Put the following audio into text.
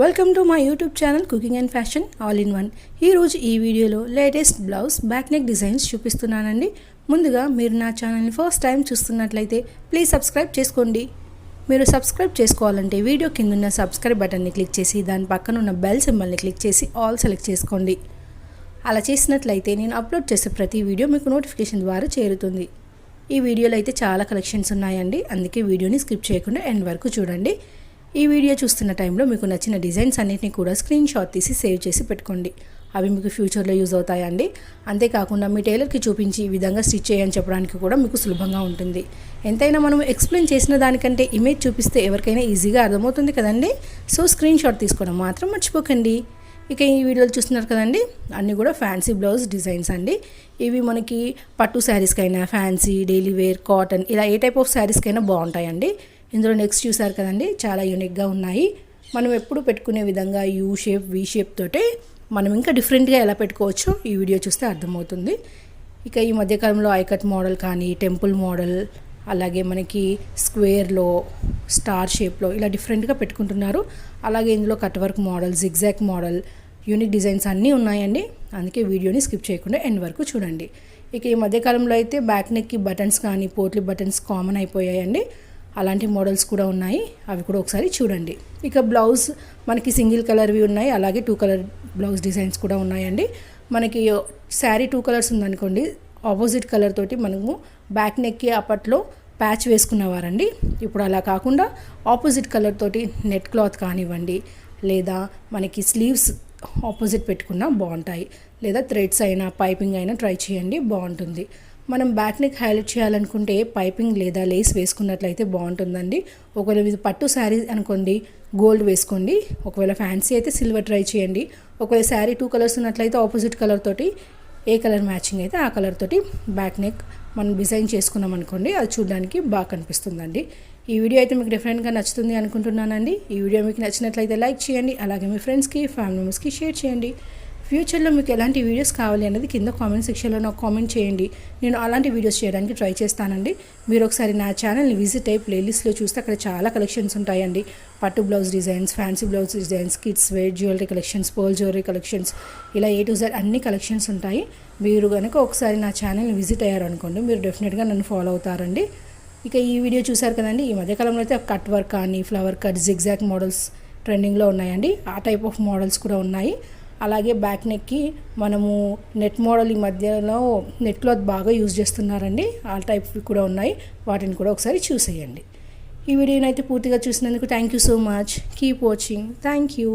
Welcome to my YouTube channel cooking and fashion all in one. ఈరోజు ఈ వీడియోలో latest blouse back neck designs చూపిస్తున్నానండి. ముందుగా మీరు నా ఛానల్ని ఫస్ట్ టైం చూస్తున్నట్లయితే ప్లీజ్ సబ్స్క్రైబ్ చేసుకోండి. మీరు సబ్స్క్రైబ్ చేసుకోవాలంటే వీడియో కింద ఉన్న సబ్స్క్రైబ్ బటన్ని క్లిక్ చేసి దాని పక్కన ఉన్న బెల్ సింబల్ని క్లిక్ చేసి ఆల్ సెలెక్ట్ చేసుకోండి. అలా చేసినట్లయితే నేను అప్లోడ్ చేసే ప్రతి వీడియో మీకు నోటిఫికేషన్ ద్వారా చేరుతుంది. ఈ వీడియోలో అయితే చాలా కలెక్షన్స్ ఉన్నాయండి, అందుకే వీడియోని స్కిప్ చేయకుండా ఎండ్ వరకు చూడండి. ఈ వీడియో చూస్తున్న టైంలో మీకు నచ్చిన డిజైన్స్ అన్నిటిని కూడా స్క్రీన్ షాట్ తీసి సేవ్ చేసి పెట్టుకోండి. అవి మీకు ఫ్యూచర్లో యూజ్ అవుతాయండి. అంతేకాకుండా మీ టైలర్కి చూపించి ఈ విధంగా స్టిచ్ చేయని చెప్పడానికి కూడా మీకు సులభంగా ఉంటుంది. ఎంతైనా మనం ఎక్స్ప్లెయిన్ చేసిన దానికంటే ఇమేజ్ చూపిస్తే ఎవరికైనా ఈజీగా అర్థమవుతుంది కదండి. సో స్క్రీన్ షాట్ తీసుకోవడం మాత్రం మర్చిపోకండి. ఇక ఈ వీడియోలు చూస్తున్నారు కదండి, అన్నీ కూడా ఫ్యాన్సీ బ్లౌజ్ డిజైన్స్ అండి. ఇవి మనకి పట్టు శారీస్కైనా, ఫ్యాన్సీ, డైలీ వేర్, కాటన్ ఇలా ఏ టైప్ ఆఫ్ శారీస్కైనా బాగుంటాయండి. ఇందులో నెక్స్ట్ చూసారు కదండి, చాలా యూనిక్గా ఉన్నాయి. మనం ఎప్పుడు పెట్టుకునే విధంగా యూ షేప్, వీ షేప్ తోటే మనం ఇంకా డిఫరెంట్గా ఎలా పెట్టుకోవచ్చో ఈ వీడియో చూస్తే అర్థమవుతుంది. ఇక ఈ మధ్యకాలంలో ఐకట్ మోడల్ కానీ, టెంపుల్ మోడల్, అలాగే మనకి స్క్వేర్లో, స్టార్ షేప్లో ఇలా డిఫరెంట్గా పెట్టుకుంటున్నారు. అలాగే ఇందులో cut work model, zigzag model, unique designs అన్నీ ఉన్నాయండి. అందుకే వీడియోని స్కిప్ చేయకుండా ఎండ్ వరకు చూడండి. ఇక ఈ మధ్యకాలంలో అయితే బ్యాక్ నెక్కి బటన్స్ కానీ, పోట్లీ బటన్స్ కామన్ అయిపోయాయండి. అలాంటి మోడల్స్ కూడా ఉన్నాయి, అవి కూడా ఒకసారి చూడండి. ఇక బ్లౌజ్ మనకి సింగిల్ కలర్వి ఉన్నాయి, అలాగే 2 కలర్ బ్లౌజ్ డిజైన్స్ కూడా ఉన్నాయండి. మనకి శారీ 2 కలర్స్ ఉందనుకోండి, ఆపోజిట్ కలర్ తోటి మనము బ్యాక్ నెక్కి అప్పట్లో ప్యాచ్ వేసుకునేవారండి. ఇప్పుడు అలా కాకుండా ఆపోజిట్ కలర్ తోటి నెట్ క్లాత్ కానివ్వండి, లేదా మనకి స్లీవ్స్ ఆపోజిట్ పెట్టుకున్నా బాగుంటాయి. లేదా థ్రెడ్స్ అయినా, పైపింగ్ అయినా ట్రై చేయండి, బాగుంటుంది. మనం బ్యాక్ నెక్ హైలైట్ చేయాలనుకుంటే పైపింగ్ లేదా లేస్ వేసుకున్నట్లయితే బాగుంటుందండి. ఒకవేళ ఇది పట్టు శారీ అనుకోండి, గోల్డ్ వేసుకోండి. ఒకవేళ ఫ్యాన్సీ అయితే సిల్వర్ ట్రై చేయండి. ఒకవేళ శారీ 2 కలర్స్ ఉన్నట్లయితే ఆపోజిట్ కలర్ తోటి ఏ కలర్ మ్యాచింగ్ అయితే ఆ కలర్ తోటి బ్యాక్ నెక్ మనం డిజైన్ చేసుకున్నాం అనుకోండి, అది చూడడానికి బాగా కనిపిస్తుందండి. ఈ వీడియో అయితే మీకు డిఫరెంట్గా నచ్చుతుంది అనుకుంటున్నానండి. ఈ వీడియో మీకు నచ్చినట్లయితే లైక్ చేయండి, అలాగే మీ ఫ్రెండ్స్కి, ఫ్యామిలీ మెంబర్స్కి షేర్ చేయండి. ఫ్యూచర్లో మీకు ఎలాంటి వీడియోస్ కావాలి అనేది కింద కామెంట్ సెక్షన్లో నాకు కామెంట్ చేయండి. నేను అలాంటి వీడియోస్ చేయడానికి ట్రై చేస్తానండి. మీరు ఒకసారి నా ఛానల్ని విజిట్ అయ్యి ప్లేలిస్ట్లో చూస్తే అక్కడ చాలా కలెక్షన్స్ ఉంటాయండి. పట్టు blouse designs, fancy blouse designs, kids wear, jewellery collections, pearl jewellery collections, ఇలా A to Z అన్ని కలెక్షన్స్ ఉంటాయి. మీరు కనుక ఒకసారి నా ఛానల్ని విజిట్ అయ్యారనుకోండి, మీరు డెఫినెట్గా నన్ను ఫాలో అవుతారండి. ఇక ఈ వీడియో చూసారు కదండి, ఈ మధ్యకాలంలో అయితే కట్ వర్క్ కానీ, ఫ్లవర్ కట్, జిగ్జాగ్ మోడల్స్ ట్రెండింగ్లో ఉన్నాయండి. ఆ టైప్ ఆఫ్ మోడల్స్ కూడా ఉన్నాయి. అలాగే బ్యాక్ నెక్కి మనము నెట్ మోడల్ ఈ మధ్యలో నెట్ క్లాత్ బాగా యూజ్ చేస్తున్నారండి. ఆ టైప్వి కూడా ఉన్నాయి, వాటిని కూడా ఒకసారి చూసేయండి. ఈ వీడియోని అయితే పూర్తిగా చూసినందుకు thank you so much. Keep watching. Thank you.